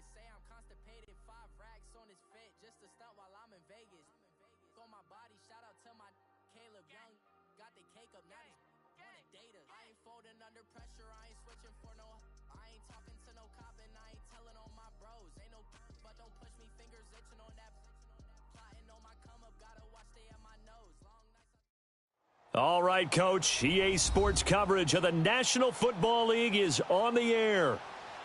niggas say I'm constipated. 5 racks on his fit just to stunt while I'm in Vegas. On my body, shout out to my Caleb Young. Got the cake up, now he's wanna date us. I ain't folding under pressure, I ain't switching for no. I ain't talking to no cop and I ain't telling on my bros. Ain't no but don't push me, fingers itching on that. Plotting on my come up, gotta watch stay at my nose. Long nights. All right, Coach. EA Sports coverage of the National Football League is on the air.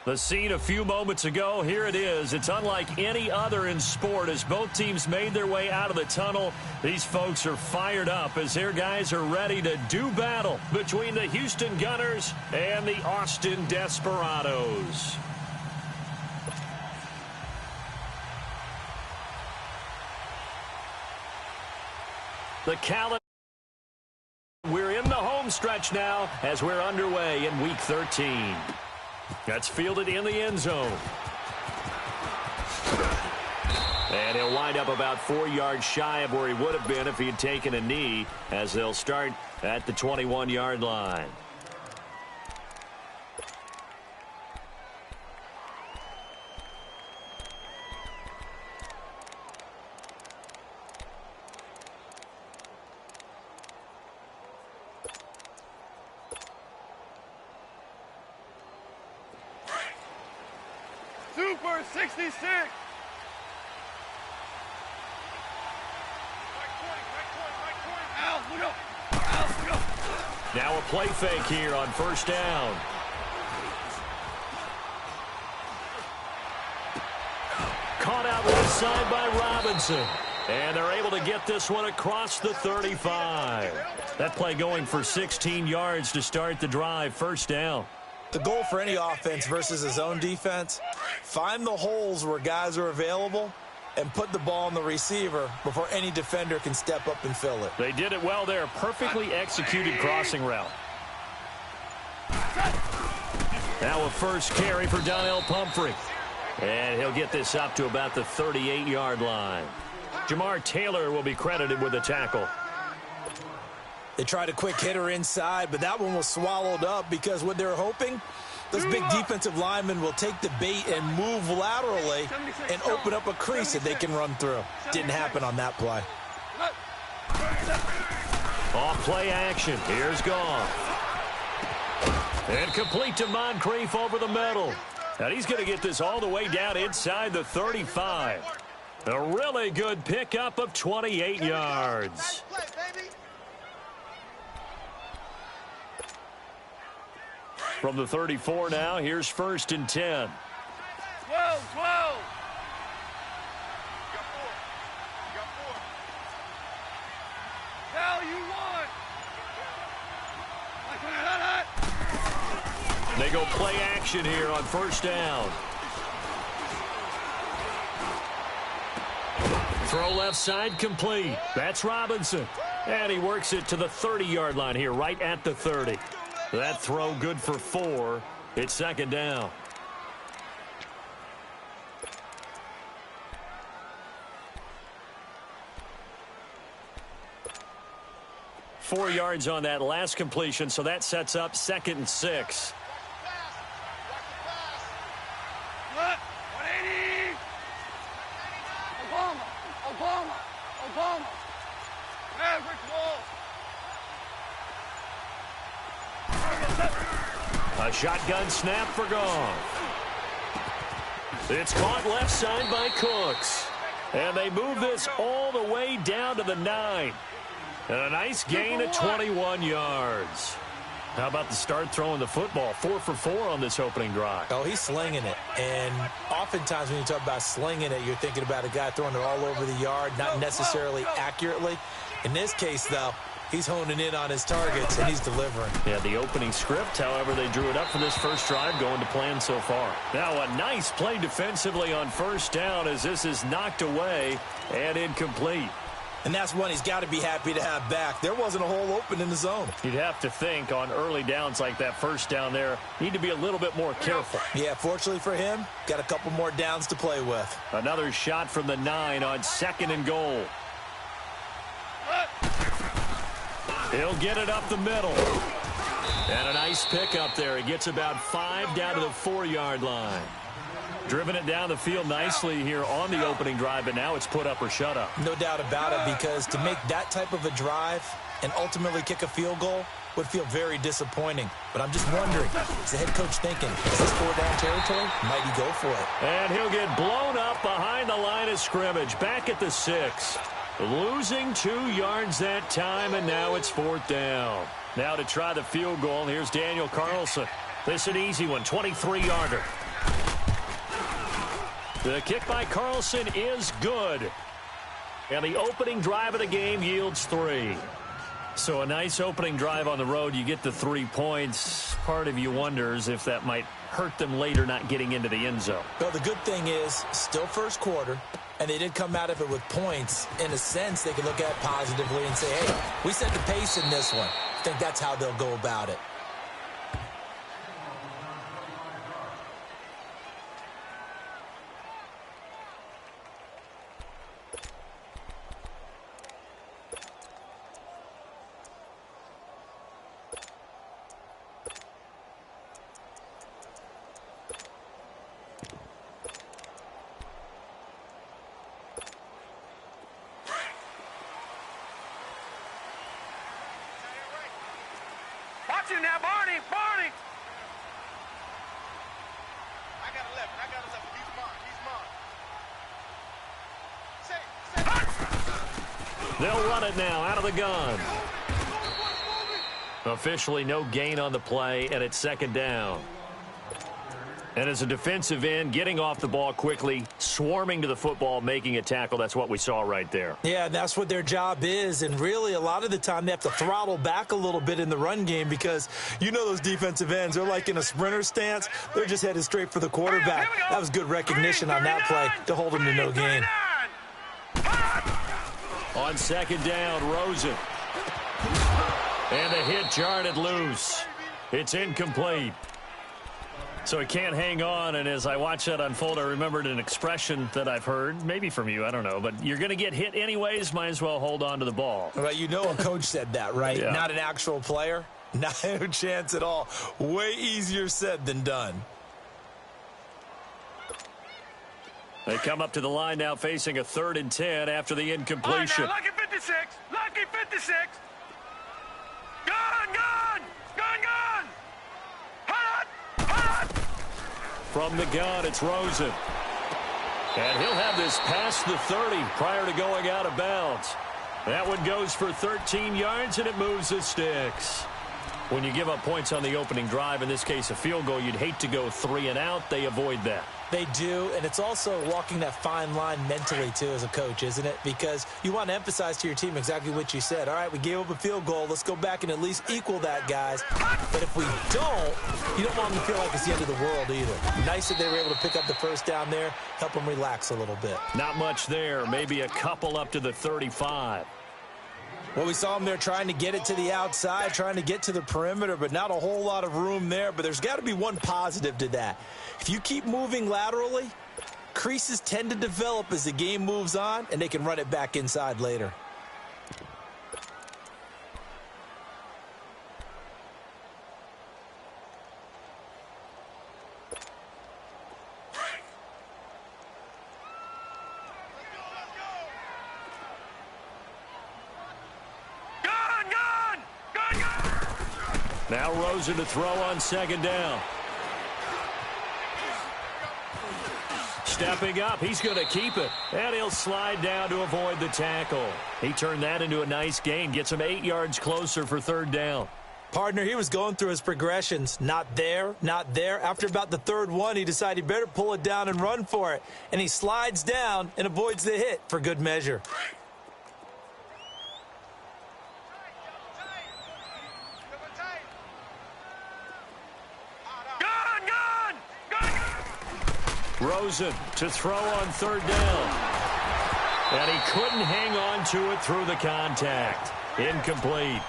The scene a few moments ago, here it is. It's unlike any other in sport as both teams made their way out of the tunnel. These folks are fired up as their guys are ready to do battle between the Houston Gunners and the Austin Desperados. We're in the home stretch now as we're underway in Week 13. That's fielded in the end zone. And he'll wind up about 4 yards shy of where he would have been if he had taken a knee, as they'll start at the 21-yard line. Super 66. Now a play fake here on first down. Caught out left side by Robinson. And they're able to get this one across the 35. That play going for 16 yards to start the drive. First down. The goal for any offense versus a zone defense, find the holes where guys are available and put the ball on the receiver before any defender can step up and fill it. They did it well there. Perfectly executed crossing route. Now a first carry for Donnell Pumphrey. And he'll get this up to about the 38-yard line. Jamar Taylor will be credited with the tackle. They tried a quick hitter inside, but that one was swallowed up because what they're hoping, those big defensive linemen will take the bait and move laterally and open up a crease that they can run through. Didn't happen on that play. Off play action. Here's Goff. And complete to Moncrief over the middle. And he's going to get this all the way down inside the 35. A really good pickup of 28 yards. From the 34 now, here's first and 10. 12, 12. Now you want. They go play action here on first down. Throw left side complete. That's Robinson. And he works it to the 30-yard line here, right at the 30. That throw good for 4. It's second down. Four yards on that last completion, so that sets up 2nd and 6. What? 180. Obama. Average wall. A shotgun snap for Goff. It's caught left side by Cooks. And they move this all the way down to the 9. And a nice gain of 21 yards. How about the start throwing the football? 4 for 4 on this opening drive. Oh, he's slinging it. And oftentimes when you talk about slinging it, you're thinking about a guy throwing it all over the yard, not necessarily accurately. In this case, though, he's honing in on his targets, and he's delivering. Yeah, the opening script, however, they drew it up for this first drive, going to plan so far. Now a nice play defensively on first down as this is knocked away and incomplete. And that's one he's got to be happy to have back. There wasn't a hole open in the zone. You'd have to think on early downs like that first down there, need to be a little bit more careful. Yeah, fortunately for him, got a couple more downs to play with. Another shot from the 9 on 2nd and goal. He'll get it up the middle. And a nice pick up there. He gets about 5 down to the 4-yard line. Driven it down the field nicely here on the opening drive, but now it's put up or shut up. No doubt about it, because to make that type of a drive and ultimately kick a field goal would feel very disappointing. But I'm just wondering, is the head coach thinking, is this 4-down territory? Might he go for it? And he'll get blown up behind the line of scrimmage, back at the 6. Losing 2 yards that time, and now it's 4th down. Now to try the field goal, here's Daniel Carlson. This an easy one, 23-yarder. The kick by Carlson is good. And the opening drive of the game yields 3. So a nice opening drive on the road. You get the 3 points. Part of you wonders if that might hurt them later not getting into the end zone. Well, the good thing is, still first quarter, and they did come out of it with points. In a sense, they can look at it positively and say, hey, we set the pace in this one. I think that's how they'll go about it. Watch him now, Barney! Barney! I got 11. I got 11. He's mine. He's mine. They'll run it now out of the gun. Officially no gain on the play, and it's 2nd down. And as a defensive end, getting off the ball quickly, swarming to the football, making a tackle, that's what we saw right there. Yeah, that's what their job is, and really a lot of the time they have to throttle back a little bit in the run game because you know those defensive ends, they're like in a sprinter stance. They're just headed straight for the quarterback. That was good recognition on that play to hold them to no gain. On 2nd down, Rosen. And a hit jarred it loose. It's incomplete. So he can't hang on, and as I watch that unfold, I remembered an expression that I've heard, maybe from you, I don't know, but you're going to get hit anyways, might as well hold on to the ball. Well, you know a coach said that, right? Yeah. Not an actual player. Not a chance at all. Way easier said than done. They come up to the line now facing a 3rd and 10 after the incompletion. All right, now, lucky 56. Lucky 56. Gun, gun, gun, gun. Hot, hot. From the gun, it's Rosen. And he'll have this past the 30 prior to going out of bounds. That one goes for 13 yards, and it moves the sticks. When you give up points on the opening drive, in this case a field goal, you'd hate to go 3 and out. They avoid that. They do, and it's also walking that fine line mentally, too, as a coach, isn't it? Because you want to emphasize to your team exactly what you said. All right, we gave up a field goal. Let's go back and at least equal that, guys. But if we don't, you don't want them to feel like it's the end of the world either. Nice that they were able to pick up the 1st down there, help them relax a little bit. Not much there, maybe a couple up to the 35. Well, we saw them there trying to get it to the outside, trying to get to the perimeter, but not a whole lot of room there. But there's got to be one positive to that. If you keep moving laterally, creases tend to develop as the game moves on, and they can run it back inside later. Now Rosen to throw on 2nd down. Stepping up, he's going to keep it. And he'll slide down to avoid the tackle. He turned that into a nice gain. Gets him 8 yards closer for 3rd down. Partner, he was going through his progressions. Not there, not there. After about the 3rd one, he decided he better pull it down and run for it. And he slides down and avoids the hit for good measure. Rosen to throw on 3rd down. And he couldn't hang on to it through the contact. Incomplete.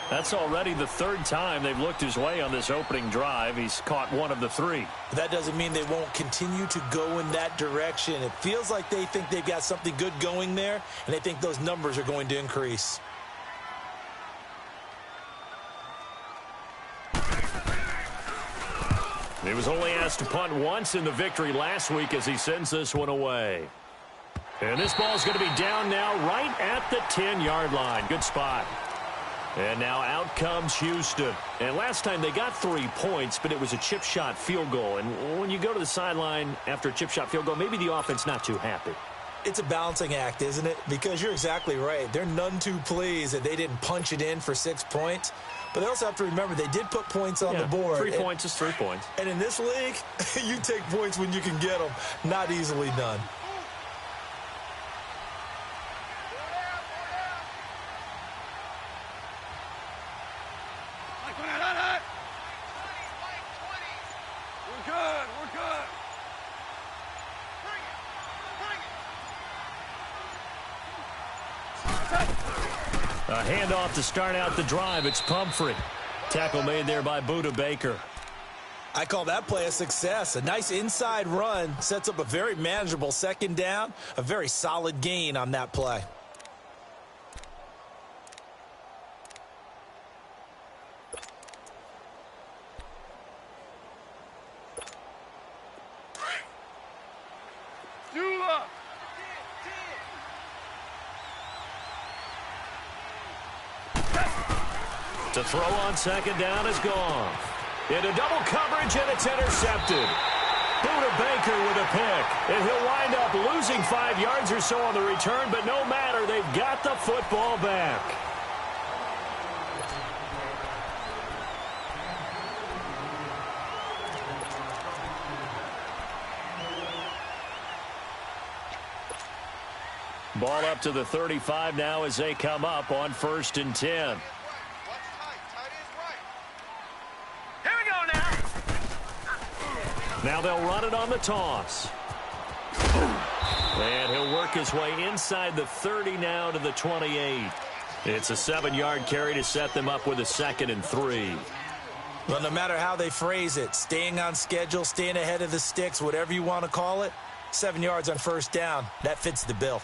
That's already the 3rd time they've looked his way on this opening drive. He's caught 1 of the 3. But that doesn't mean they won't continue to go in that direction. It feels like they think they've got something good going there, and they think those numbers are going to increase. He was only asked to punt once in the victory last week as he sends this one away. And this ball is going to be down now right at the 10-yard line. Good spot. And now out comes Houston. And last time they got 3 points, but it was a chip shot field goal. And when you go to the sideline after a chip shot field goal, maybe the offense not too happy. It's a balancing act, isn't it? Because you're exactly right. They're none too pleased that they didn't punch it in for 6 points. But they also have to remember they did put points on the board. 3 points is 3 points. And in this league, you take points when you can get them. Not easily done. A handoff to start out the drive. It's Pumphrey. Tackle made there by Buda Baker. I call that play a success. A nice inside run sets up a very manageable second down. A very solid gain on that play. To throw on second down is gone. Into double coverage, and it's intercepted. Buda Baker with a pick. And he'll wind up losing 5 yards or so on the return, but no matter, they've got the football back. Ball up to the 35 now as they come up on 1st and 10. Now they'll run it on the toss. And he'll work his way inside the 30 now to the 28. It's a 7-yard carry to set them up with a 2nd and 3. Well, no matter how they phrase it, staying on schedule, staying ahead of the sticks, whatever you want to call it, 7 yards on 1st down, that fits the bill.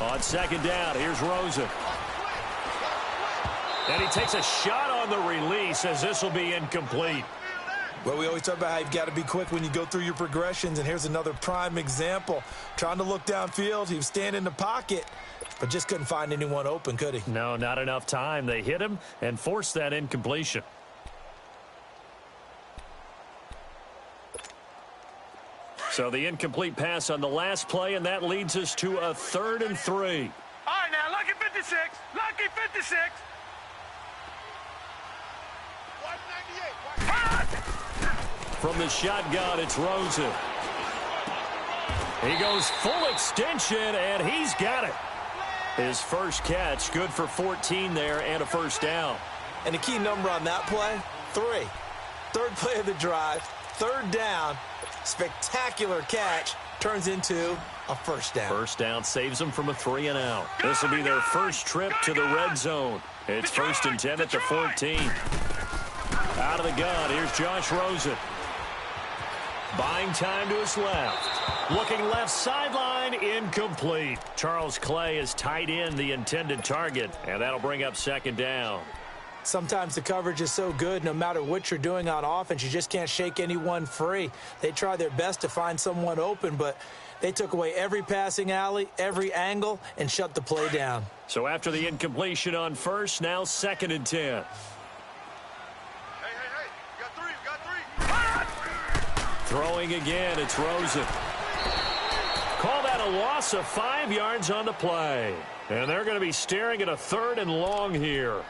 On 2nd down, here's Rosen. And he takes a shot on the release as this will be incomplete. Well, we always talk about how you've got to be quick when you go through your progressions, and here's another prime example. Trying to look downfield, he was standing in the pocket, but just couldn't find anyone open, could he? No, not enough time. They hit him and forced that incompletion. So the incomplete pass on the last play, and that leads us to a 3rd and 3. All right, now, lucky 56. Lucky 56. 198. From the shotgun, it's Rosen. He goes full extension, and he's got it. His first catch, good for 14 there and a 1st down. And the key number on that play, 3. 3rd play of the drive, 3rd down. Spectacular catch turns into a 1st down. 1st down saves them from a 3 and out. This will be their first trip to the red zone. It's 1st and 10 at the 14. Out of the gun, here's Josh Rosen. Buying time to his left. Looking left sideline, incomplete. Charles Clay has tied in the intended target, and that'll bring up 2nd down. Sometimes the coverage is so good, no matter what you're doing on offense, you just can't shake anyone free. They try their best to find someone open, but they took away every passing alley, every angle, and shut the play down. So after the incompletion on 1st, now 2nd and 10. Hey, you got 3. Throwing again, it's Rosen. Call that a loss of 5 yards on the play. And they're going to be staring at a 3rd and long here.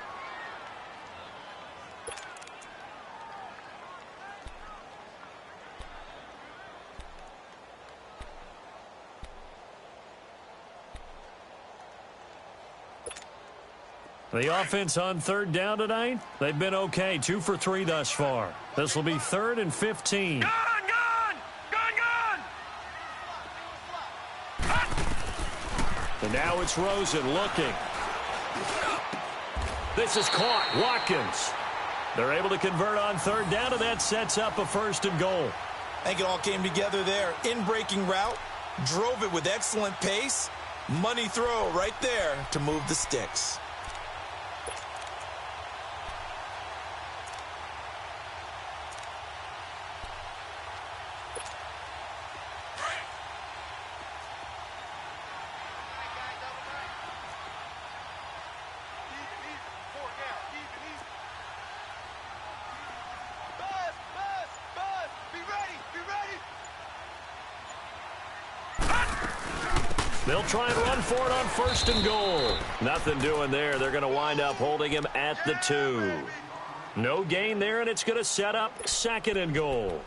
The offense on 3rd down tonight, they've been okay. 2 for 3 thus far. This will be 3rd and 15. Gun! And now it's Rosen looking. This is caught. Watkins. They're able to convert on third down, and that sets up a 1st and goal. I think it all came together there. In-breaking route, drove it with excellent pace. Money throw right there to move the sticks. They'll try and run for it on 1st and goal. Nothing doing there. They're going to wind up holding him at the 2. No gain there, and it's going to set up 2nd and goal.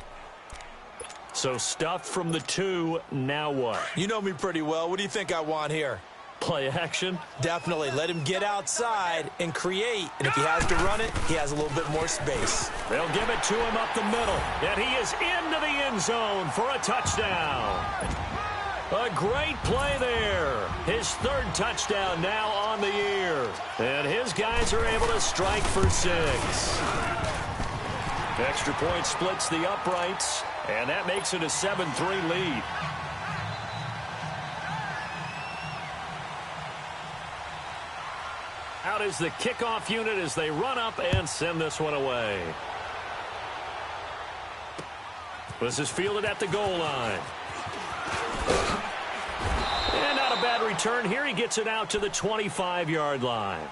So stuffed from the 2, now what? You know me pretty well. What do you think I want here? Play action? Definitely. Let him get outside and create. And if he has to run it, he has a little bit more space. They'll give it to him up the middle. And he is into the end zone for a touchdown. A great play there. His 3rd touchdown now on the year. And his guys are able to strike for 6. Extra point splits the uprights, and that makes it a 7-3 lead. Out is the kickoff unit as they run up and send this one away. This is fielded at the goal line. And not a bad return here. He gets it out to the 25-yard line.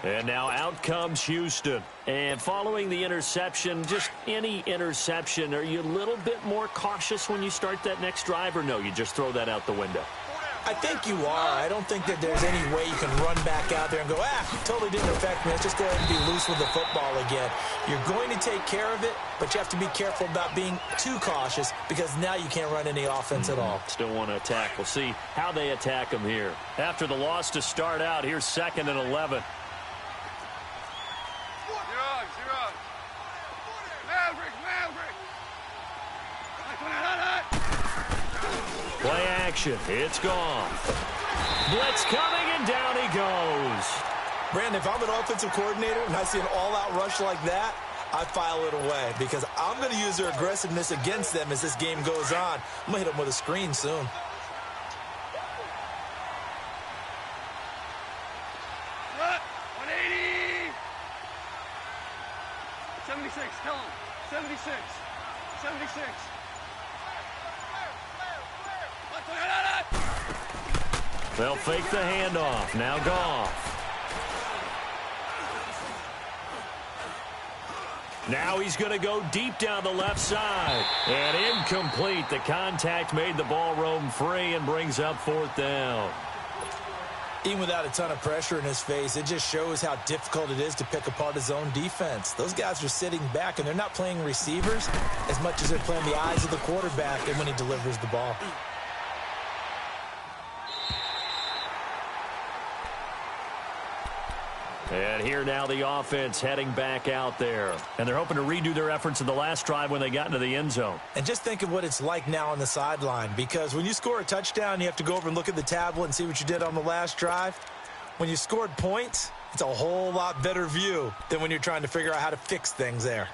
And now out comes Houston. And following the interception, just any interception, are you a little bit more cautious when you start that next drive, or no, you just throw that out the window? I think you are. I don't think that there's any way you can run back out there and go, totally didn't affect me. Let's just go ahead and be loose with the football again. You're going to take care of it, but you have to be careful about being too cautious because now you can't run any offense at all. Still want to attack. We'll see how they attack him here. After the loss to start out, here's 2nd and 11. Play action. It's gone. Blitz coming, and down he goes. Brandon, if I'm an offensive coordinator and I see an all-out rush like that, I file it away because I'm going to use their aggressiveness against them as this game goes on. I'm going to hit them with a screen soon. What? 180. 76. Tell him. 76. 76. They'll fake the handoff. Now Goff. Now he's going to go deep down the left side. And incomplete. The contact made the ball roam free and brings up 4th down. Even without a ton of pressure in his face, it just shows how difficult it is to pick apart his own defense. Those guys are sitting back, and they're not playing receivers as much as they're playing the eyes of the quarterback and when he delivers the ball. And here now the offense heading back out there. And they're hoping to redo their efforts in the last drive when they got into the end zone. And just think of what it's like now on the sideline, because when you score a touchdown, you have to go over and look at the tablet and see what you did on the last drive. When you scored points, it's a whole lot better view than when you're trying to figure out how to fix things there.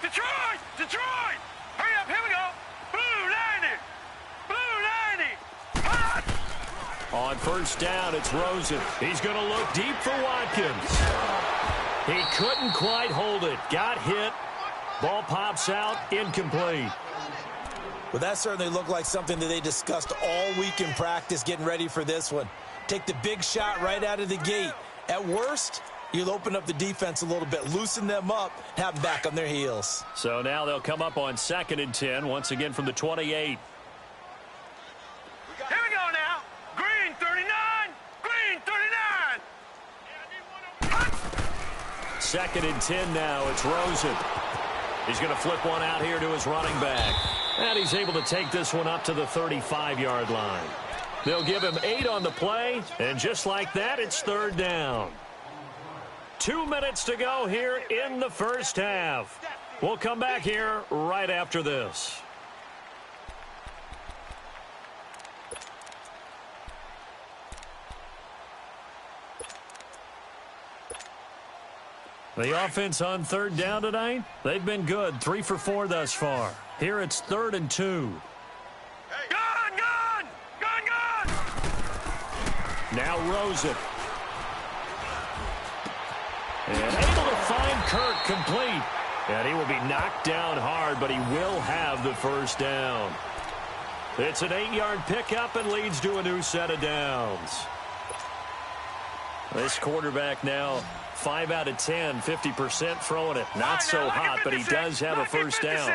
Detroit! Detroit! Hurry up, here we go! Blue 90! Blue 90! Hot! On 1st down, it's Rosen. He's going to look deep for Watkins. He couldn't quite hold it. Got hit. Ball pops out. Incomplete. Well, that certainly looked like something that they discussed all week in practice getting ready for this one. Take the big shot right out of the gate. At worst, you'll open up the defense a little bit, loosen them up, have them back on their heels. So now they'll come up on 2nd and 10, once again from the 28. Here we go now. Green 39. Green 39. Hot! 2nd and 10 now. It's Rosen. He's going to flip one out here to his running back. And he's able to take this one up to the 35-yard line. They'll give him 8 on the play, and just like that, it's 3rd down. 2 minutes to go here in the first half. We'll come back here right after this. The offense on third down tonight, they've been good. 3 for 4 thus far. Here it's 3rd and 2. Gun! Now Rosen. And able to find Kirk complete. And he will be knocked down hard, but he will have the first down. It's an 8-yard pickup and leads to a new set of downs. This quarterback now 5 out of 10, 50% throwing it. Not so hot, but he does have a first down.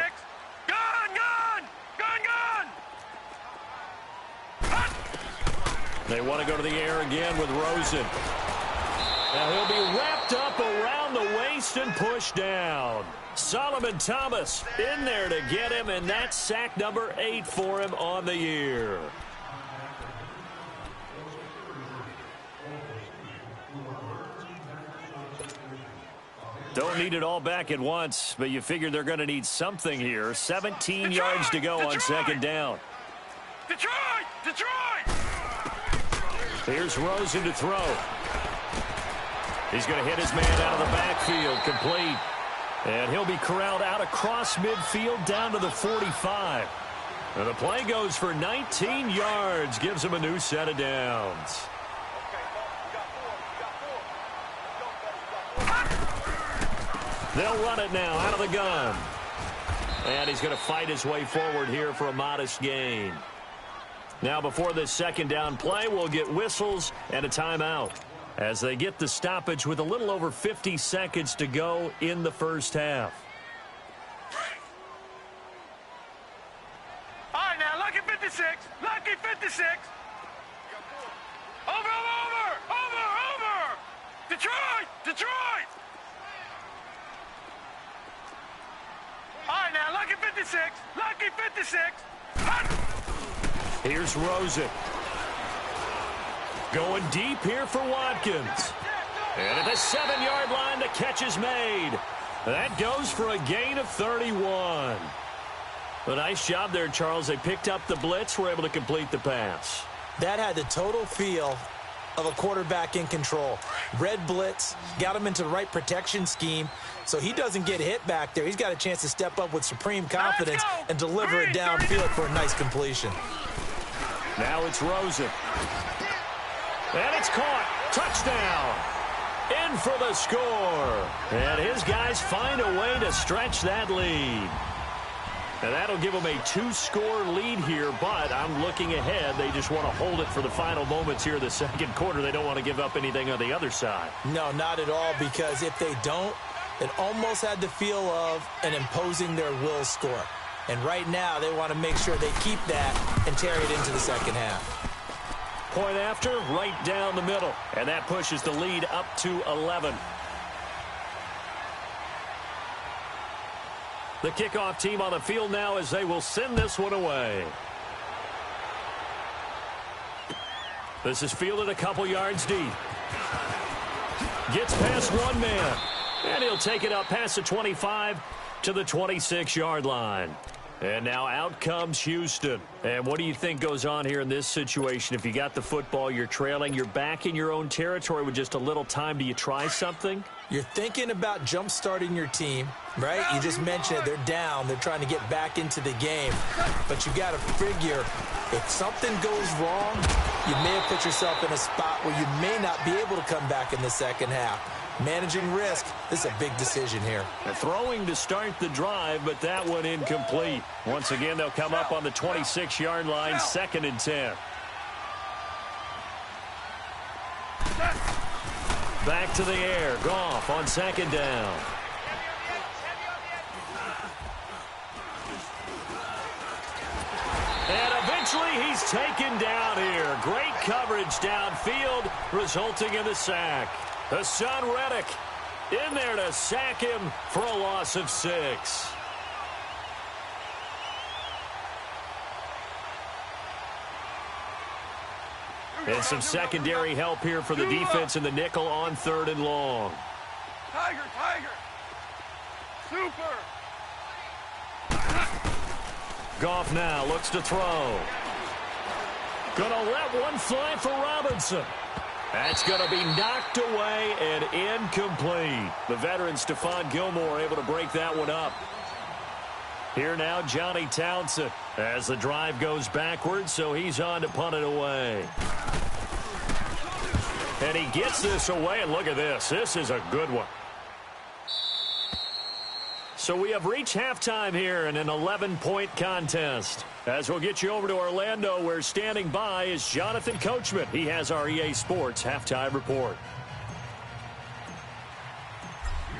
They want to go to the air again with Rosen. Now he'll be wrapped up around the waist and pushed down. Solomon Thomas in there to get him, and that's sack number 8 for him on the year. Don't need it all back at once, but you figure they're going to need something here. 17 yards to go on second down. Detroit! Here's Rosen to throw. He's going to hit his man out of the backfield, complete. And he'll be corralled out across midfield down to the 45. And the play goes for 19 yards, gives him a new set of downs. They'll run it now out of the gun. And he's going to fight his way forward here for a modest gain. Now before this second down play, we'll get whistles and a timeout as they get the stoppage with a little over 50 seconds to go in the first half. All right, now, lucky 56. Lucky 56. Over. Detroit. All right, now, lucky 56. Lucky 56. Here's Rosen. Going deep here for Watkins. And at the 7-yard line, the catch is made. That goes for a gain of 31. A nice job there, Charles. They picked up the blitz, were able to complete the pass. That had the total feel of a quarterback in control. Red blitz, got him into the right protection scheme, so he doesn't get hit back there. He's got a chance to step up with supreme confidence and deliver it downfield for a nice completion. Now it's Rosen. And it's caught. Touchdown. In for the score. And his guys find a way to stretch that lead. And that'll give them a 2-score lead here, but I'm looking ahead. They just want to hold it for the final moments here in the second quarter. They don't want to give up anything on the other side. No, not at all, because if they don't, it almost had the feel of an imposing their will score. And right now, they want to make sure they keep that and carry it into the second half. Point after, right down the middle. And that pushes the lead up to 11. The kickoff team on the field now as they will send this one away. This is fielded a couple yards deep. Gets past one man. And he'll take it up past the 25 to the 26-yard line. And now out comes Houston. And what do you think goes on here in this situation? If you got the football, you're trailing, you're back in your own territory with just a little time. Do you try something? You're thinking about jump-starting your team, right? You just mentioned it. They're down. They're trying to get back into the game. But you got to figure, if something goes wrong, you may have put yourself in a spot where you may not be able to come back in the second half. Managing risk, this is a big decision here. Throwing to start the drive, but that one incomplete. Once again, they'll come up on the 26-yard line, 2nd and 10. Back to the air. Goff on 2nd down. And eventually he's taken down here. Great coverage downfield, resulting in the sack. Hassan Reddick in there to sack him for a loss of 6. And some secondary help here for the defense in the nickel on 3rd and long. Tiger. Super. Goff now looks to throw. Gonna let one fly for Robinson. That's going to be knocked away and incomplete. The veteran Stephon Gilmore able to break that one up. Here now, Johnny Townsend as the drive goes backwards, so he's on to punt it away. And he gets this away, and look at this. This is a good one. So we have reached halftime here in an 11-point contest. As we'll get you over to Orlando, where standing by is Jonathan Coachman. He has our EA Sports halftime report.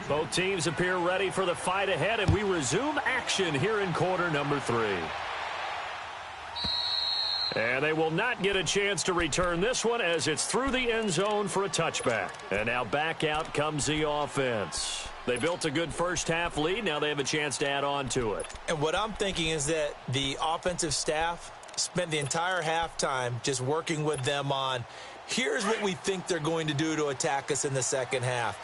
Both teams appear ready for the fight ahead, and we resume action here in quarter number 3. And they will not get a chance to return this one as it's through the end zone for a touchback. And now back out comes the offense. They built a good first-half lead. Now they have a chance to add on to it. And what I'm thinking is that the offensive staff spent the entire halftime just working with them on, here's what we think they're going to do to attack us in the second half.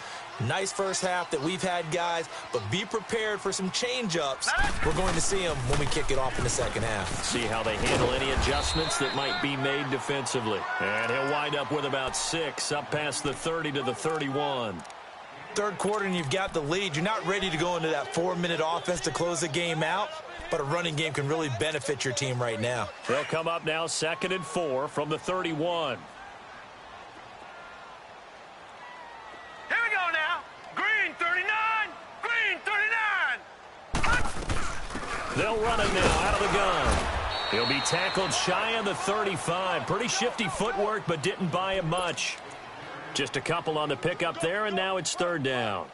Nice first half that we've had, guys, but be prepared for some change-ups. We're going to see them when we kick it off in the second half. See how they handle any adjustments that might be made defensively. And he'll wind up with about 6, up past the 30 to the 31. Third quarter and you've got the lead. You're not ready to go into that 4-minute offense to close the game out, but a running game can really benefit your team right now. They'll come up now 2nd and 4 from the 31. Here we go now. Green 39. Green 39. They'll run it now out of the gun. He'll be tackled shy of the 35. Pretty shifty footwork, but didn't buy him much. Just a couple on the pickup there, and now it's 3rd down.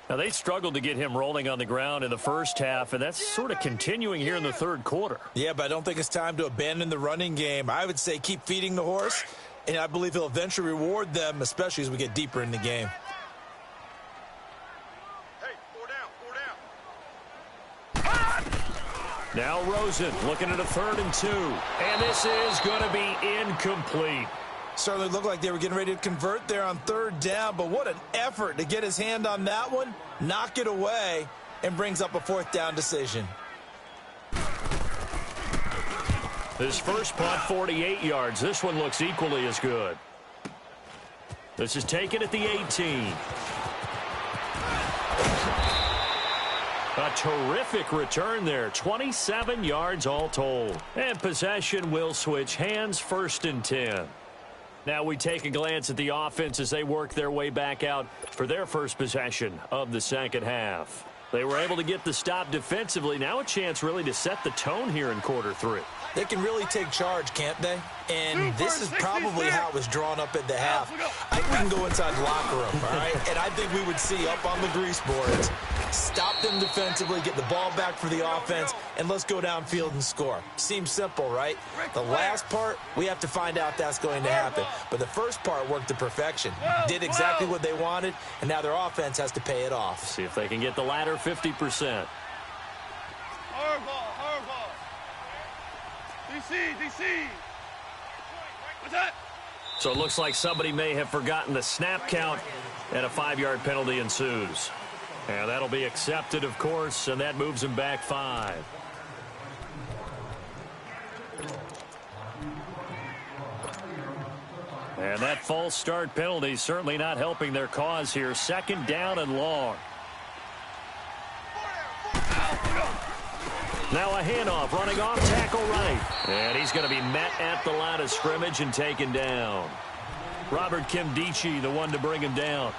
Now, they struggled to get him rolling on the ground in the first half, and that's sort of continuing here in the 3rd quarter. Yeah, but I don't think it's time to abandon the running game. I would say keep feeding the horse, and I believe he'll eventually reward them, especially as we get deeper in the game. Hey, 4 down. Now Rosen looking at a 3rd and 2. And this is going to be incomplete. Certainly looked like they were getting ready to convert there on 3rd down, but what an effort to get his hand on that one, knock it away, and brings up a 4th down decision. His first punt, 48 yards. This one looks equally as good. This is taken at the 18. A terrific return there. 27 yards all told. And possession will switch hands, 1st and 10. Now we take a glance at the offense as they work their way back out for their first possession of the second half. They were able to get the stop defensively. Now a chance really to set the tone here in quarter 3. They can really take charge, can't they? And this is probably how it was drawn up at the half. I think we can go inside the locker room, all right? And I think we would see up on the grease boards, stop them defensively, get the ball back for the offense, and let's go downfield and score. Seems simple, right? The last part, we have to find out if that's going to happen. But the first part worked to perfection. Did exactly what they wanted, and now their offense has to pay it off. See if they can get the latter 50%. Hardball. DC. What's that? So it looks like somebody may have forgotten the snap count, and a 5-yard penalty ensues. And that'll be accepted, of course, and that moves him back 5. And that false start penalty certainly not helping their cause here. 2nd down and long. Now a handoff, running off tackle right. And he's going to be met at the line of scrimmage and taken down. Robert Kimdichie, the one to bring him down.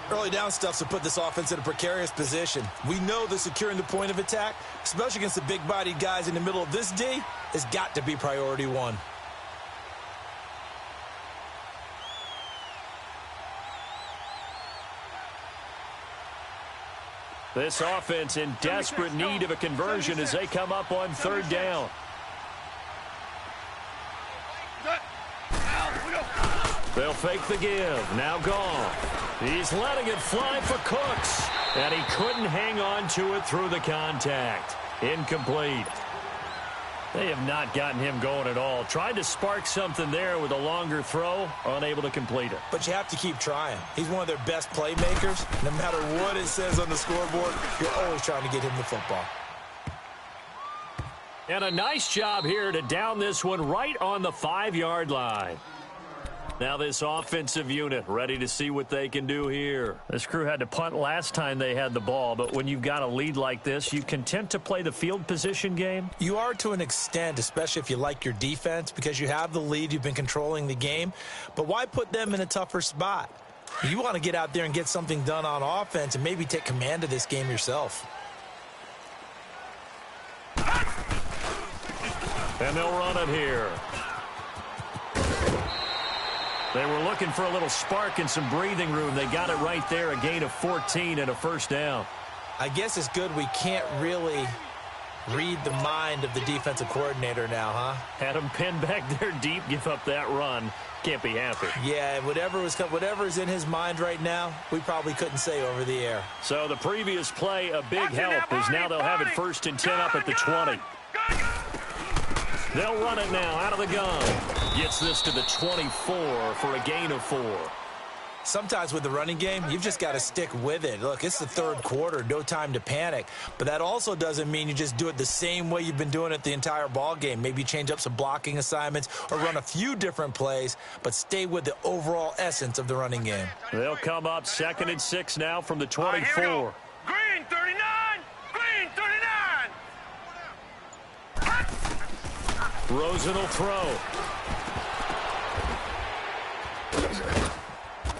Early down stuff to put this offense in a precarious position. We know that securing the point of attack, especially against the big-bodied guys in the middle of this D, has got to be priority 1. This offense in desperate need of a conversion as they come up on 3rd down. They'll fake the give. Now gone. He's letting it fly for Cooks. And he couldn't hang on to it through the contact. Incomplete. They have not gotten him going at all. Tried to spark something there with a longer throw, unable to complete it. But you have to keep trying. He's one of their best playmakers. No matter what it says on the scoreboard, you're always trying to get him the football. And a nice job here to down this one right on the 5-yard line. Now this offensive unit ready to see what they can do here. This crew had to punt last time they had the ball, but when you've got a lead like this, you content to play the field position game? You are to an extent, especially if you like your defense, because you have the lead, you've been controlling the game. But why put them in a tougher spot? You want to get out there and get something done on offense and maybe take command of this game yourself. And they'll run it here. They were looking for a little spark and some breathing room. They got it right there, a gain of 14 and a first down. I guess it's good we can't really read the mind of the defensive coordinator now, huh? Had him pinned back there deep, give up that run. Can't be happy. Yeah, whatever's in his mind right now, we probably couldn't say over the air. So the previous play, a big help, as now they'll have it 1st and 10 up at the 20. They'll run it now out of the gun. Gets this to the 24 for a gain of 4. Sometimes with the running game, you've just got to stick with it. Look, it's the third quarter, no time to panic. But that also doesn't mean you just do it the same way you've been doing it the entire ball game. Maybe change up some blocking assignments or run a few different plays, but stay with the overall essence of the running game. They'll come up 2nd and 6 now from the 24. Right, Green 39! Green 39! Rosen will throw.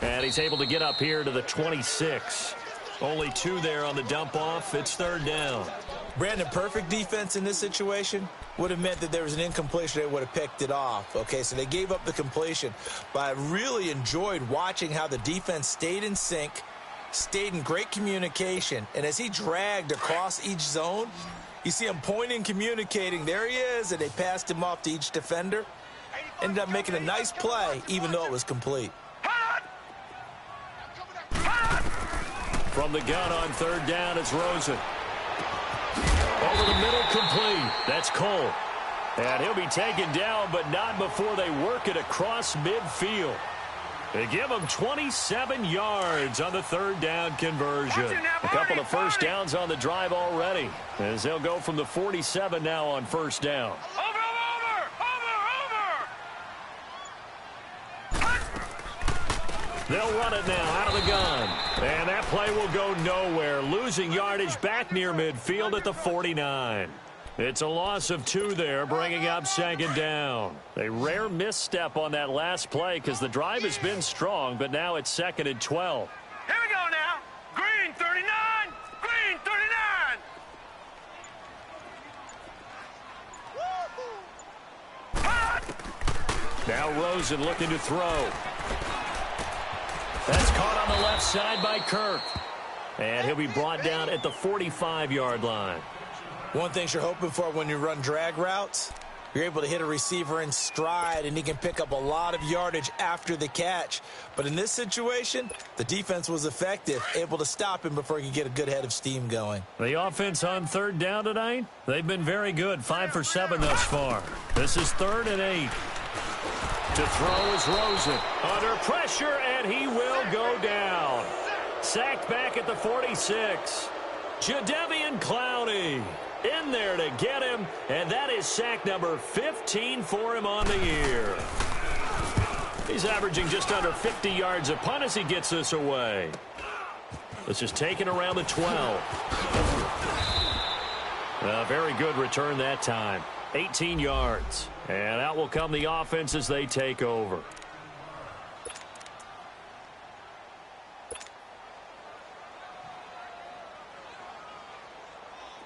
And he's able to get up here to the 26. Only 2 there on the dump off. It's 3rd down. Brandon, perfect defense in this situation would have meant that there was an incompletion. They would have picked it off. Okay, so they gave up the completion. But I really enjoyed watching how the defense stayed in sync, stayed in great communication. And as he dragged across each zone, you see him pointing, communicating. There he is, and they passed him off to each defender. Ended up making a nice play, even though it was complete. From the gun on 3rd down, it's Rosen. Over the middle, complete. That's Cole. And he'll be taken down, but not before they work it across midfield. They give him 27 yards on the 3rd down conversion. A couple of first downs on the drive already, as they'll go from the 47 now on 1st down. They'll run it now out of the gun. And that play will go nowhere. Losing yardage back near midfield at the 49. It's a loss of 2 there, bringing up 2nd down. A rare misstep on that last play because the drive has been strong, but now it's 2nd and 12. Here we go now. Green 39. Green 39. Now Rosen looking to throw. That's caught on the left side by Kirk. And he'll be brought down at the 45-yard line. One thing you're hoping for when you run drag routes, you're able to hit a receiver in stride, and he can pick up a lot of yardage after the catch. But in this situation, the defense was effective, able to stop him before he could get a good head of steam going. The offense on 3rd down tonight, they've been very good, 5 for 7 thus far. This is 3rd and 8. To throw is Rosen. Under pressure, and he will go down. Sacked back at the 46. Jadeveon Clowney in there to get him, and that is sack number 15 for him on the year. He's averaging just under 50 yards a punt as he gets this away. This is taken around the 12. A very good return that time. 18 yards. And out will come the offense as they take over.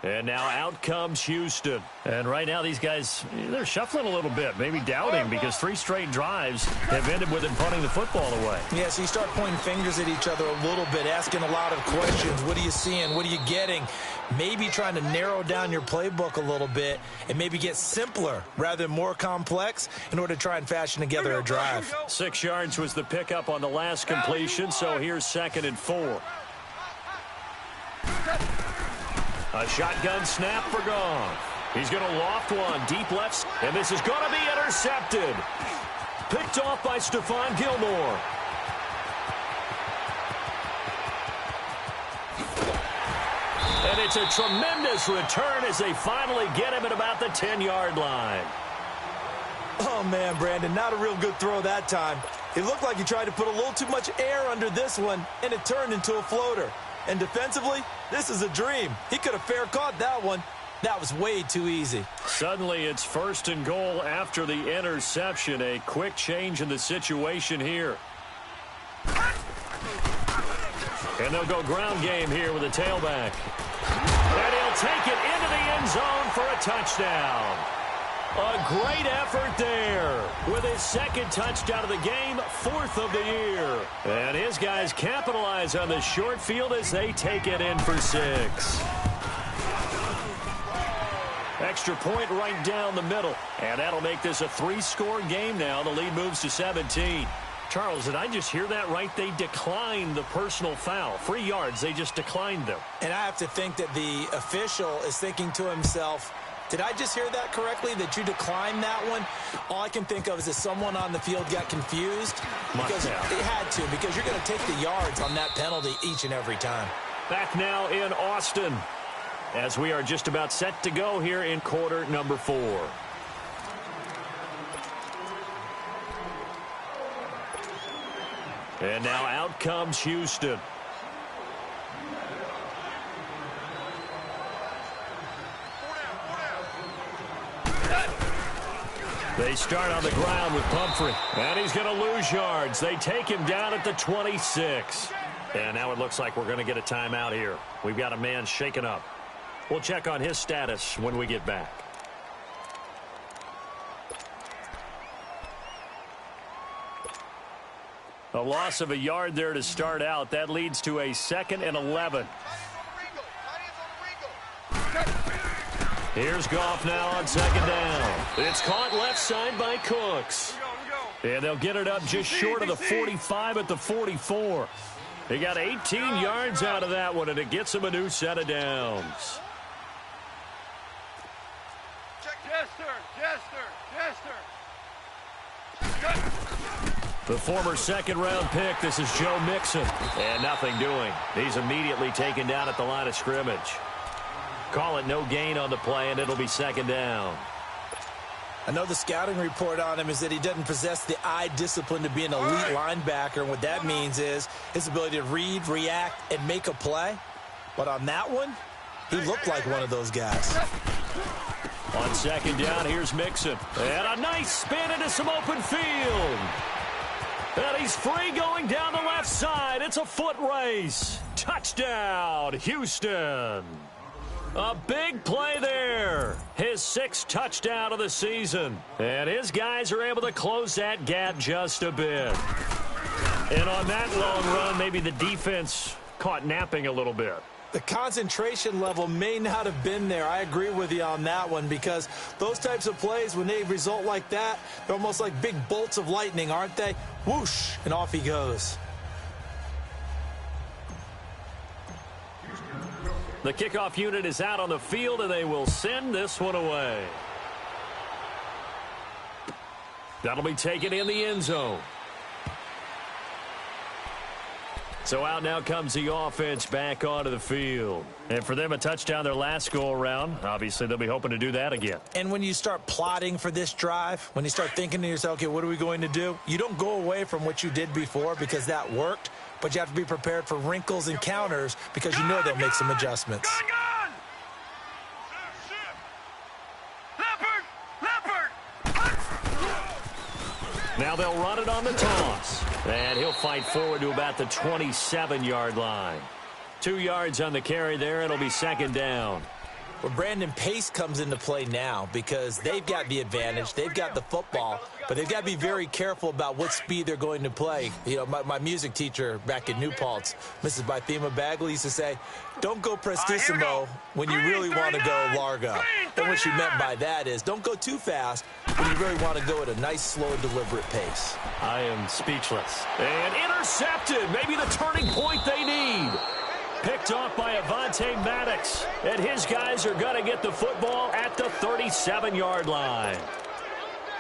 And now out comes Houston. And right now these guys, they're shuffling a little bit, maybe doubting, because 3 straight drives have ended with them punting the football away. Yeah, so you start pointing fingers at each other a little bit, asking a lot of questions. What are you seeing? What are you getting? Maybe trying to narrow down your playbook a little bit and maybe get simpler rather than more complex in order to try and fashion together a drive. 6 yards was the pickup on the last completion, so here's 2nd and 4. A shotgun snap for Goff. He's going to loft one deep left, and this is going to be intercepted. Picked off by Stephon Gilmore. And it's a tremendous return as they finally get him at about the 10-yard line. Oh, man, Brandon, not a real good throw that time. It looked like he tried to put a little too much air under this one, and it turned into a floater. And defensively, this is a dream. He could have fair caught that one. That was way too easy. Suddenly, it's 1st and goal after the interception. A quick change in the situation here. And they'll go ground game here with a tailback. And he'll take it into the end zone for a touchdown. A great effort there with his 2nd touchdown of the game, 4th of the year. And his guys capitalize on the short field as they take it in for 6. Extra point right down the middle. And that'll make this a 3-score game now. The lead moves to 17. Charles, did I just hear that right? They declined the personal foul. 3 yards, they just declined them. And I have to think that the official is thinking to himself, did I just hear that correctly, that you declined that one? All I can think of is that someone on the field got confused. Because it had to, because you're going to take the yards on that penalty each and every time. Back now in Austin, as we are just about set to go here in quarter number 4. And now out comes Houston. They start on the ground with Pumphrey. And he's going to lose yards. They take him down at the 26. And now it looks like we're going to get a timeout here. We've got a man shaken up. We'll check on his status when we get back. A loss of a yard there to start out. That leads to a 2nd and 11. Here's Goff now on 2nd down. It's caught left side by Cooks. And they'll get it up just short of the 45 at the 44. They got 18 yards out of that one, and it gets them a new set of downs. The former 2nd-round pick, this is Joe Mixon. And nothing doing. He's immediately taken down at the line of scrimmage. Call it no gain on the play, and it'll be 2nd down. I know the scouting report on him is that he doesn't possess the eye discipline to be an elite linebacker. And what that means is his ability to read, react, and make a play. But on that one, he looked like one of those guys. On 2nd down, here's Mixon. And a nice spin into some open field. And he's free going down the left side. It's a foot race. Touchdown, Houston. A big play there. His 6th touchdown of the season. And his guys are able to close that gap just a bit. And on that long run, maybe the defense caught napping a little bit. The concentration level may not have been there. I agree with you on that one, because those types of plays, when they result like that, they're almost like big bolts of lightning, aren't they? Whoosh, and off he goes. The kickoff unit is out on the field, and they will send this one away. That'll be taken in the end zone. So out now comes the offense back onto the field. And for them, a touchdown their last go-around. Obviously, they'll be hoping to do that again. And when you start plotting for this drive, when you start thinking to yourself, okay, what are we going to do? You don't go away from what you did before because that worked, but you have to be prepared for wrinkles and counters because you know they'll make some adjustments. Now they'll run it on the toss. And he'll fight forward to about the 27-yard line. 2 yards on the carry there. It'll be 2nd down. Well, Brandon, pace comes into play now because they've got the advantage. They've got the football, but they've got to be very careful about what speed they're going to play. You know, my music teacher back in New Paltz, Mrs. Bythema Bagley, used to say, don't go prestissimo when you really want to go largo. And what she meant by that is don't go too fast when you really want to go at a nice, slow, deliberate pace. I am speechless. And intercepted. Maybe the turning point they need. Picked off by Avonte Maddox. And his guys are going to get the football at the 37-yard line.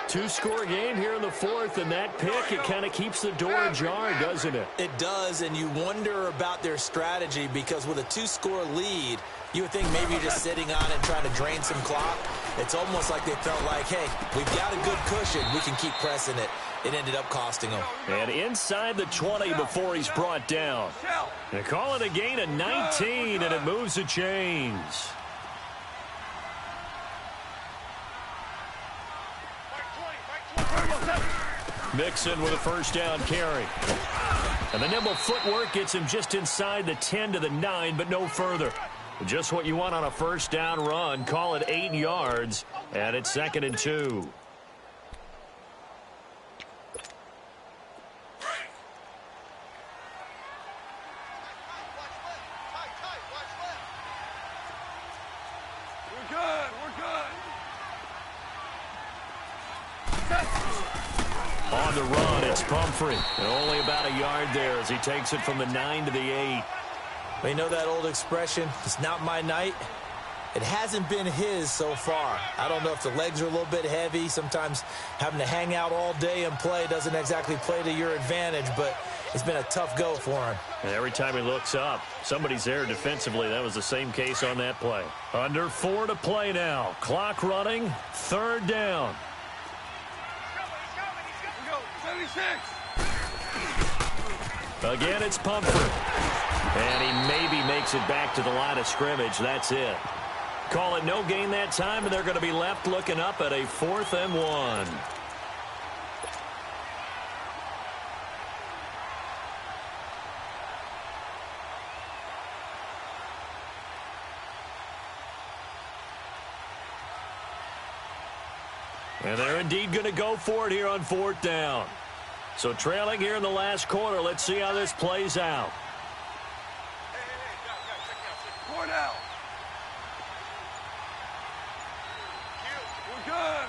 2-score game here in the 4th, and that pick, it kind of keeps the door ajar, doesn't it? It does, and you wonder about their strategy because with a 2-score lead, you would think maybe you're just sitting on it trying to drain some clock. It's almost like they felt like, hey, we've got a good cushion. We can keep pressing it. it ended up costing him. And inside the 20 before he's brought down. They call it a gain of 19, and it moves the chains. Mixon with a first down carry. And the nimble footwork gets him just inside the 10 to the 9, but no further. Just what you want on a first down run. Call it 8 yards, and it's 2nd and 2. On the run, it's Pumphrey. And only about a yard there as he takes it from the 9 to the 8. Well, you know that old expression, it's not my night? It hasn't been his so far. I don't know if the legs are a little bit heavy. Sometimes having to hang out all day and play doesn't exactly play to your advantage, but it's been a tough go for him. And every time he looks up, somebody's there defensively. That was the same case on that play. Under 4 to play now. Clock running, 3rd down. Again, it's Pumphrey. And he maybe makes it back to the line of scrimmage. That's it. Call it no gain that time, and they're going to be left looking up at a 4th and 1. And they're indeed going to go for it here on 4th down. So trailing here in the last quarter, let's see how this plays out. We're good.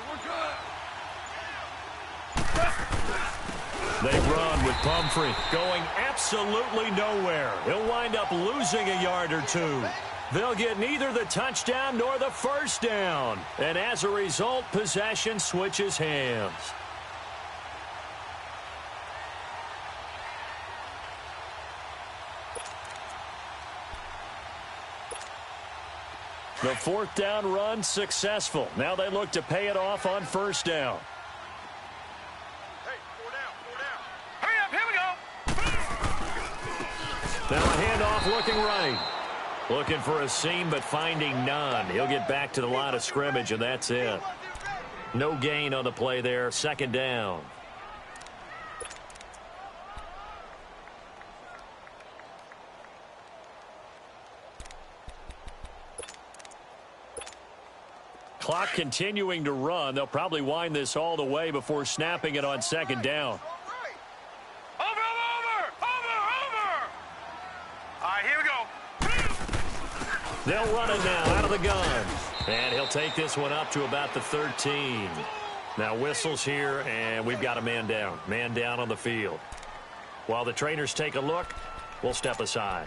They run with Pumphrey going absolutely nowhere. He'll wind up losing a yard or two. They'll get neither the touchdown nor the first down. And as a result, possession switches hands. The 4th down run successful. Now they look to pay it off on first down. Hey, 4 down. Hurry up, here we go. Now a handoff looking right. Looking for a seam, but finding none. He'll get back to the line of scrimmage, and that's it. No gain on the play there. 2nd down. Clock continuing to run. They'll probably wind this all the way before snapping it on 2nd down. Over. All right, here we go. They'll run it now out of the gun. And he'll take this one up to about the 13. Now whistles here, and we've got a man down. Man down on the field. While the trainers take a look, we'll step aside.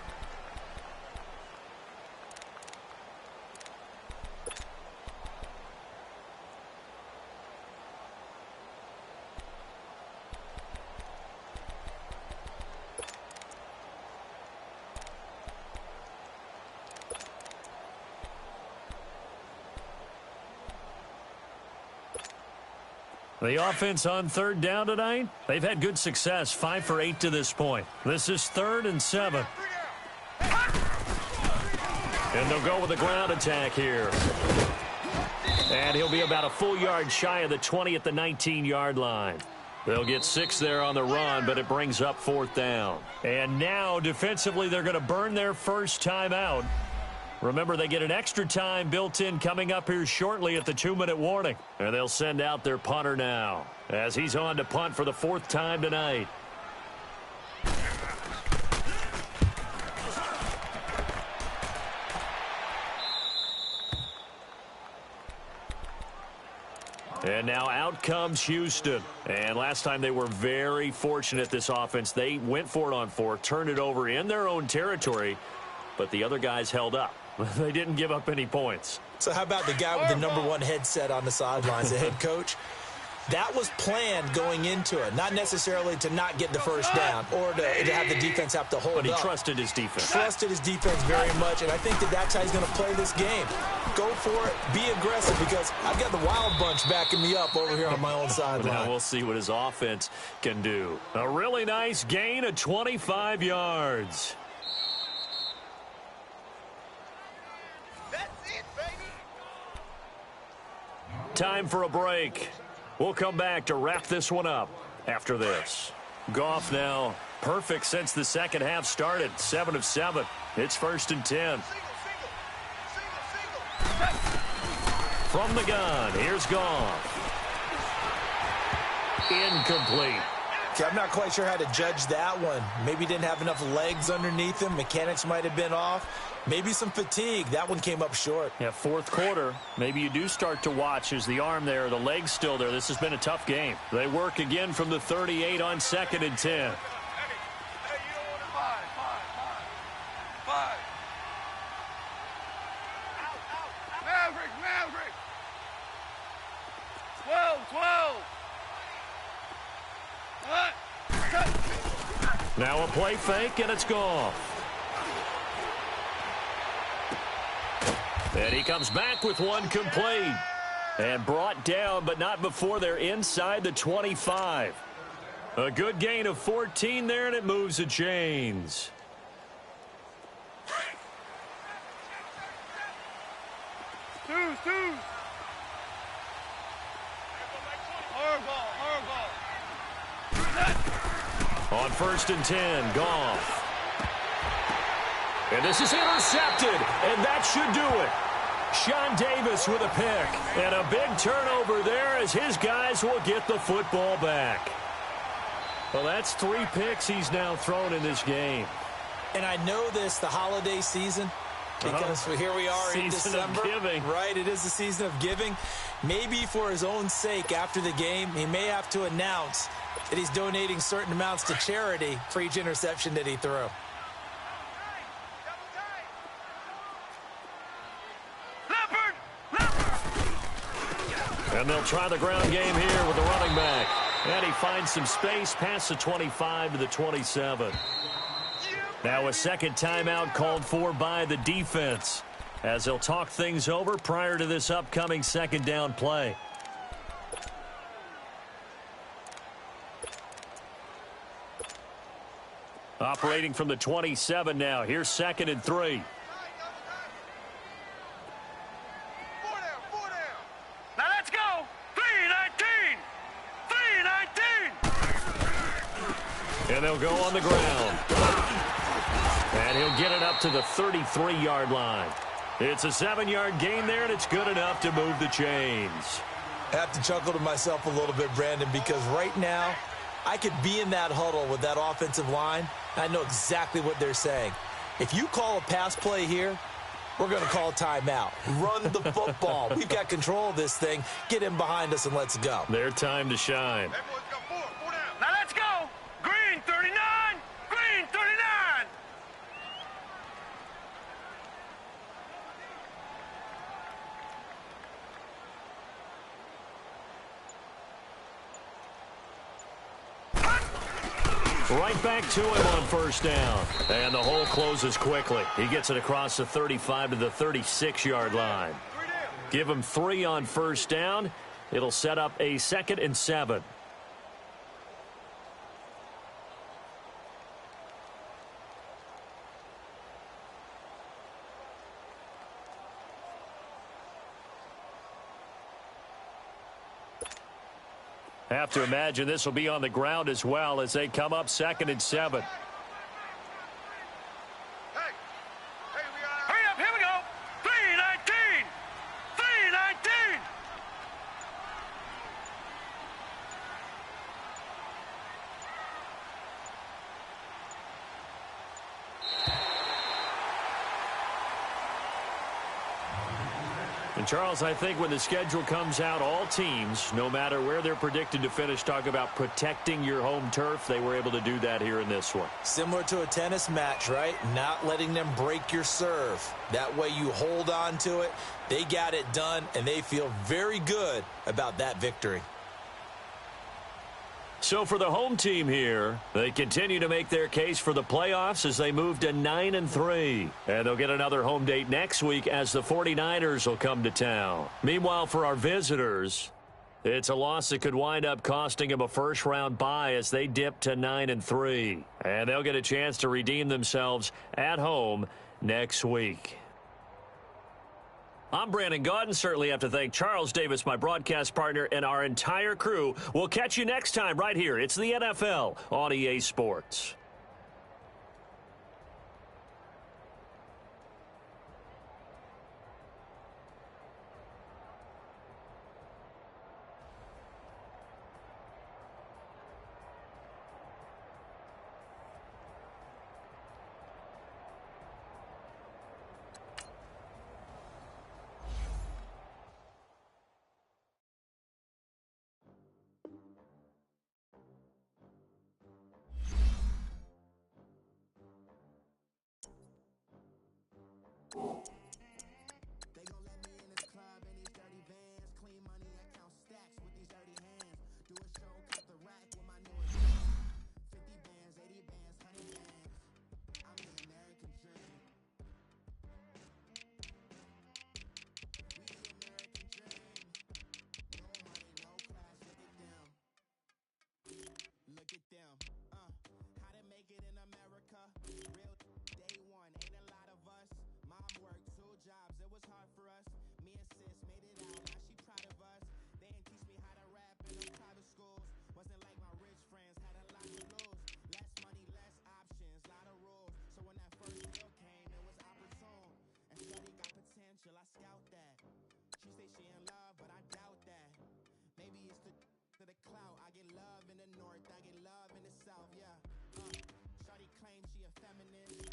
The offense on 3rd down tonight, they've had good success, 5 for 8 to this point. This is 3rd and 7. And they'll go with a ground attack here. And he'll be about a full yard shy of the 20 at the 19-yard line. They'll get 6 there on the run, but it brings up 4th down. And now, defensively, they're going to burn their first time out. Remember, they get an extra time built in coming up here shortly at the 2-minute warning. And they'll send out their punter now as he's on to punt for the 4th time tonight. And now out comes Houston. And last time they were very fortunate, this offense. They went for it on 4, turned it over in their own territory, but the other guys held up. They didn't give up any points. So how about the guy with the #1 headset on the sidelines, the head coach? That was planned going into it, not necessarily to not get the first down or to have the defense have to hold up. But he trusted his defense. Trusted his defense very much, and I think that's how he's going to play this game. Go for it. Be aggressive, because I've got the Wild Bunch backing me up over here on my own sideline. Now we'll see what his offense can do. A really nice gain of 25 yards. That's it, baby. Time for a break. We'll come back to wrap this one up after this. Goff now perfect since the second half started. 7 of 7. It's 1st and 10. From the gun, here's Goff. Incomplete. Okay, I'm not quite sure how to judge that one. Maybe didn't have enough legs underneath him. Mechanics might have been off. Maybe some fatigue. That one came up short. Yeah, fourth quarter. Maybe you do start to watch as the arm there, the leg's still there. This has been a tough game. They work again from the 38 on 2nd and 10. Hey, you don't want to five. Maverick. 12. What? Now a play fake, and it's Goff. And he comes back with one complete. And brought down, but not before they're inside the 25. A good gain of 14 there, and it moves the chains. Two. Horrible. On 1st and 10, Goff. And this is intercepted, and that should do it. Sean Davis with a pick. And a big turnover there as his guys will get the football back. Well, that's 3 picks he's now thrown in this game. And I know this, the holiday season, because here we are in December. Season of giving. Right, it is the season of giving. Maybe for his own sake after the game, he may have to announce that he's donating certain amounts to charity for each interception that he threw. And they'll try the ground game here with the running back. And he finds some space past the 25 to the 27. Now a second timeout called for by the defense, as they'll talk things over prior to this upcoming second down play. Operating from the 27 now. Here's 2nd and 3. Now let's go. 3-19. And they'll go on the ground. And he'll get it up to the 33-yard line. It's a 7-yard gain there, and it's good enough to move the chains. I have to chuckle to myself a little bit, Brandon, because right now I could be in that huddle with that offensive line. I know exactly what they're saying. If you call a pass play here, we're going to call a timeout. Run the football. We've got control of this thing. Get in behind us and let's go. Their time to shine. Now let's go. Green 39. Green 39. Right back to him on 1st down. And the hole closes quickly. He gets it across the 35 to the 36-yard line. Give him 3 on 1st down. It'll set up a 2nd and 7. Have to imagine this will be on the ground as well as they come up 2nd and 7. Hurry up, here we go. 3-19. 3-19. And, Charles, I think when the schedule comes out, all teams, no matter where they're predicted to finish, talk about protecting your home turf. They were able to do that here in this one. Similar to a tennis match, right? Not letting them break your serve. That way you hold on to it. They got it done, and they feel very good about that victory. So for the home team here, they continue to make their case for the playoffs as they move to 9-3. And they'll get another home date next week as the 49ers will come to town. Meanwhile, for our visitors, it's a loss that could wind up costing them a first-round bye as they dip to 9-3. And they'll get a chance to redeem themselves at home next week. I'm Brandon Gaudin. Certainly have to thank Charles Davis, my broadcast partner, and our entire crew. We'll catch you next time right here. It's the NFL on EA Sports. Love in the north, I get love in the south, yeah. Shawty claims she a feminist.